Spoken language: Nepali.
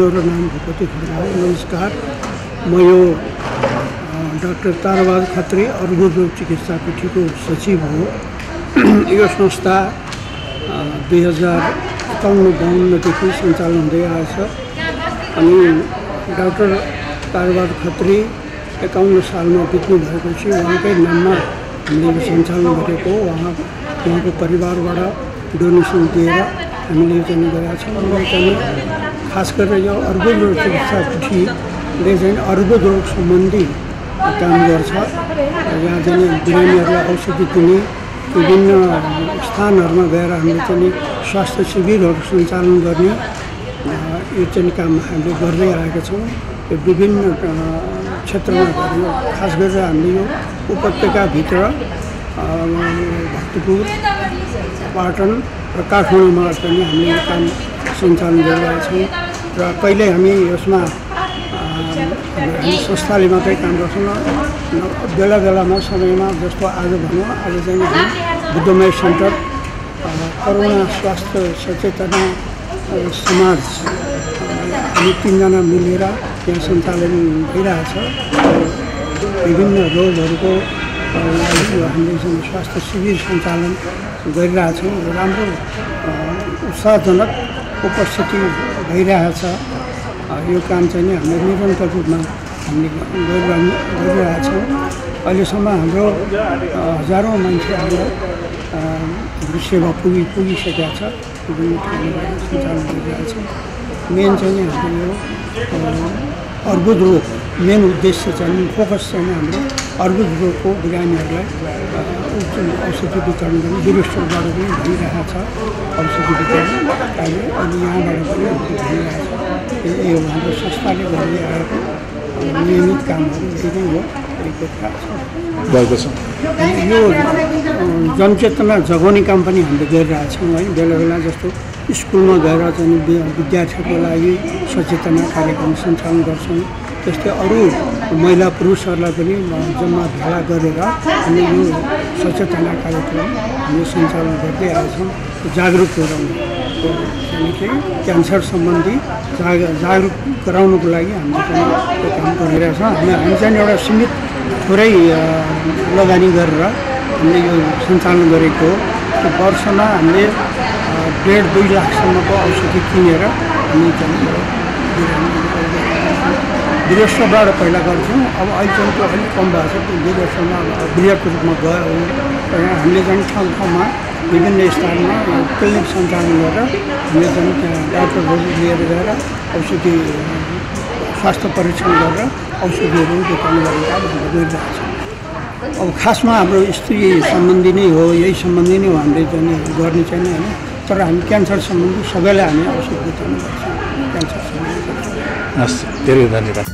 मेरो नाम भूपति खड्का हो। नमस्कार, म यो डाक्टर ताराबाज खत्री अर्बुद चिकित्सा पीठीको सचिव हो। यो संस्था 2051-52देखि सञ्चालन हुँदै आएछ अनि डाक्टर ताराबाज खत्री 51 सालमा बित्नु भएपछि उहाँकै नाममा हामीले सञ्चालन गरेको। उहाँको परिवारबाट डोनेसन दिएर हामीले चाहिँ गरेका छौँ। चाहिँ खास गरेर यो अर्बुद चिकित्सा पीठीले चाहिँ अर्बुद रोग सम्बन्धी काम गर्छ। यहाँ चाहिँ बिरामीहरूलाई औषधि दिने, विभिन्न स्थानहरूमा गएर हामीले चाहिँ स्वास्थ्य शिविरहरू सञ्चालन गर्ने यो चाहिँ काम हामीले गर्दै आएका छौँ। यो विभिन्न क्षेत्रमा गर्यो। खास गरेर हामीले यो उपत्यकाभित्र भक्तपुर, पाटन र काठमाडौँमा पनि हामीले यो काम सञ्चालन गरिरहेका छौँ। र कहिले हामी यसमा हामी संस्थाले मात्रै काम गर्छौँ, बेला बेलामा समयमा जस्तो आज भनौँ, आज चाहिँ हामी बुद्धमय सेन्टर करुणा स्वास्थ्य सचेतना समाज हामी 3 जना मिलेर यहाँ सञ्चालन भइरहेछ। विभिन्न रोगहरूको हामीले चाहिँ स्वास्थ्य शिविर सञ्चालन गरिरहेछौँ। राम्रो उत्साहजनक उपस्थिति भइरहेछ। यो काम चाहिँ नि हामीले निरन्तर रूपमा हामीले गरिरहेछौँ। अहिलेसम्म हाम्रो हजारौँ मान्छे हाम्रो सेवा पुगिसकेका छ। विभिन्न ठाउँमा सञ्चालन गरिरहेछौँ। मेन चाहिँ हाम्रो यो अर्बुद रोग मेन उद्देश्य चाहिँ फोकस चाहिँ हाम्रो अर्बुद रोगको बिरामीहरूलाई औषधि वितरण गर्ने विदेशबाट पनि भइरहेको छ। औषधि वितरण अहिले यहाँबाट पनि भइरहेको छ। यो हाम्रो संस्थाले गर्दै आएको नियमित कामहरू यही नै हो। यो जनचेतना जगाउने काम पनि हामीले गरिरहेछौँ है। बेला बेला जस्तो स्कुलमा गएर चाहिँ विद्यार्थीहरूको लागि सचेतना कार्यक्रम सञ्चालन गर्छौँ। त्यस्तै अरू महिला पुरुषहरूलाई पनि जम्मा भेला गरेर हामीले यो सचेतना कार्यक्रम हामीले सञ्चालन गर्दै आएछौँ। जागरुक गराउनु क्यान्सर सम्बन्धी जागरुक गराउनुको लागि हामीले चाहिँ यो काम गरिरहेछौँ। हामी चाहिँ एउटा सीमित थोरै लगानी गरेर हामीले यो सञ्चालन गरेको हो। वर्षमा हामीले 1.5-2 लाखसम्मको औषधि किनेर हामी चाहिँ विदेशबाट पहिला गर्थ्यौँ। अब अहिले चाहिँ त्यो अलिक कम भएको छ। त्यो विदेशमा वृहत रूपमा गयो। हामीले चाहिँ ठाउँ ठाउँमा विभिन्न स्थानमा क्लिनिक सञ्चालन गरेर हामीले चाहिँ त्यहाँ डाक्टरहरू लिएर गएर औषधि स्वास्थ्य परीक्षण गरेर औषधिहरू वितरण गर्ने काम हामीले गरिरहेको छौँ। अब खासमा हाम्रो स्त्री सम्बन्धी नै हो, यही सम्बन्धी नै हो हामीले चाहिँ गर्ने चाहिँ होइन। तर हामी क्यान्सर सम्बन्धी सबैलाई हामी औषधि वितरण गर्छौँ। क्यान्सर सम्बन्धी। हस्, धेरै धन्यवाद।